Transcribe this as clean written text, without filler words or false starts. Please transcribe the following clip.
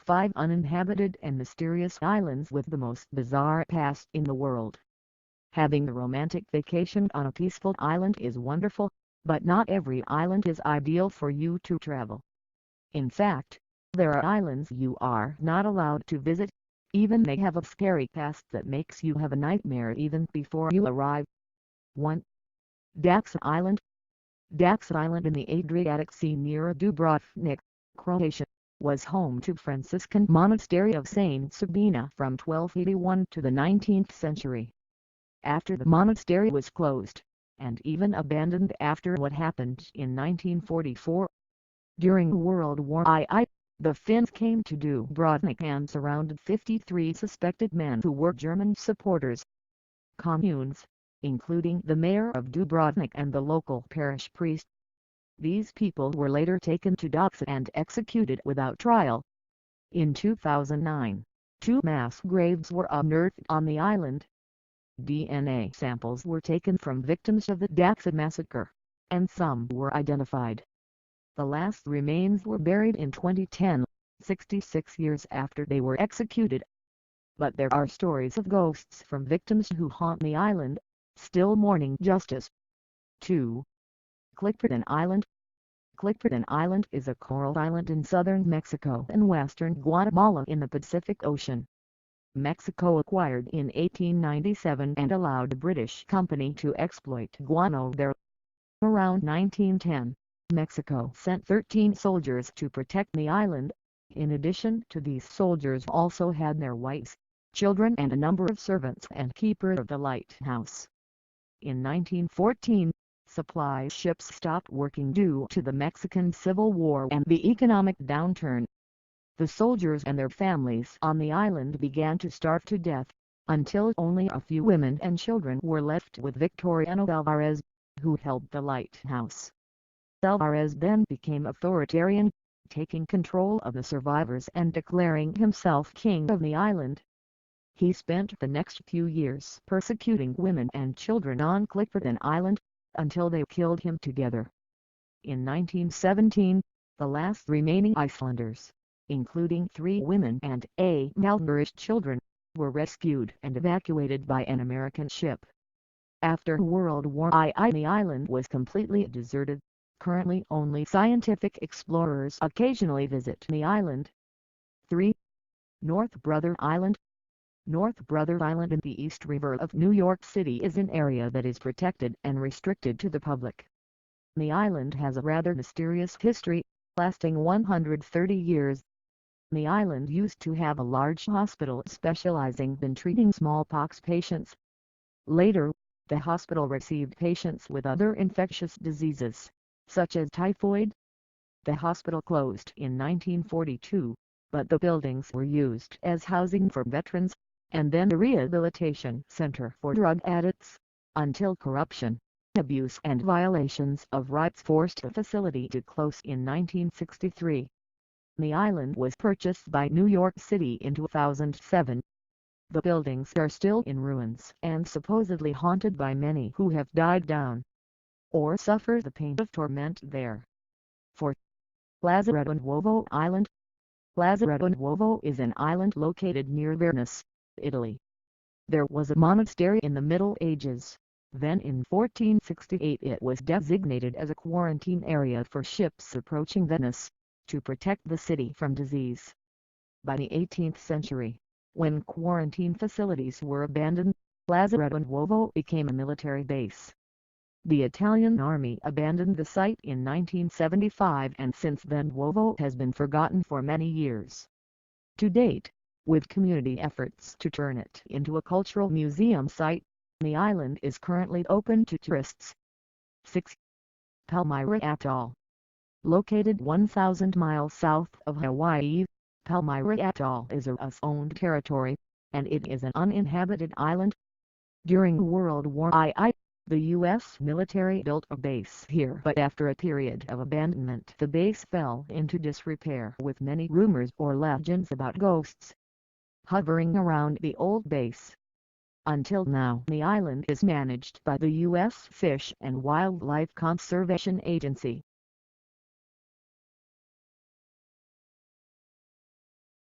5 uninhabited and mysterious islands with the most bizarre past in the world. Having a romantic vacation on a peaceful island is wonderful, but not every island is ideal for you to travel. In fact, there are islands you are not allowed to visit, even they have a scary past that makes you have a nightmare even before you arrive. 1. Dax Island. Dax Island in the Adriatic Sea near Dubrovnik, Croatia, was home to Franciscan monastery of Saint Sabina from 1281 to the 19th century. After the monastery was closed, and even abandoned after what happened in 1944. During World War I, the Finns came to Dubrovnik and surrounded 53 suspected men who were German supporters. Communes, including the mayor of Dubrovnik and the local parish priest. These people were later taken to Dax and executed without trial. In 2009, 2 mass graves were unearthed on the island. DNA samples were taken from victims of the Dax massacre, and some were identified. The last remains were buried in 2010, 66 years after they were executed. But there are stories of ghosts from victims who haunt the island, still mourning justice. 2. Clipperton Island. Clipperton Island is a coral island in southern Mexico and western Guatemala in the Pacific Ocean. Mexico acquired in 1897 and allowed the British company to exploit guano there. Around 1910, Mexico sent 13 soldiers to protect the island. In addition to these soldiers also had their wives, children and a number of servants and keeper of the lighthouse. In 1914, supply ships stopped working due to the Mexican Civil War and the economic downturn. The soldiers and their families on the island began to starve to death, until only a few women and children were left with Victoriano Alvarez, who held the lighthouse. Alvarez then became authoritarian, taking control of the survivors and declaring himself king of the island. He spent the next few years persecuting women and children on Clipperton Island, until they killed him together. In 1917, the last remaining Icelanders, including 3 women and 8 malnourished children, were rescued and evacuated by an American ship. After World War I, the island was completely deserted. Currently only scientific explorers occasionally visit the island. 3. North Brother Island. North Brother Island in the East River of New York City is an area that is protected and restricted to the public. The island has a rather mysterious history, lasting 130 years. The island used to have a large hospital specializing in treating smallpox patients. Later, the hospital received patients with other infectious diseases, such as typhoid. The hospital closed in 1942, but the buildings were used as housing for veterans, and then a rehabilitation center for drug addicts, until corruption, abuse and violations of rights forced the facility to close in 1963. The island was purchased by New York City in 2007. The buildings are still in ruins and supposedly haunted by many who have died down or suffer the pain of torment there. 4. Lazaretto Nuovo Island. Lazaretto Nuovo is an island located near Venice, Italy. There was a monastery in the Middle Ages. Then in 1468 it was designated as a quarantine area for ships approaching Venice, to protect the city from disease. By the 18th century, when quarantine facilities were abandoned, Lazaretto Nuovo became a military base. The Italian army abandoned the site in 1975 and since then Nuovo has been forgotten for many years. To date, with community efforts to turn it into a cultural museum site, the island is currently open to tourists. 6. Palmyra Atoll. Located 1,000 miles south of Hawaii, Palmyra Atoll is a US-owned territory, and it is an uninhabited island. During World War I, the U.S. military built a base here, but after a period of abandonment the base fell into disrepair with many rumors or legends about ghosts hovering around the old base. Until now the island is managed by the U.S. Fish and Wildlife Conservation Agency.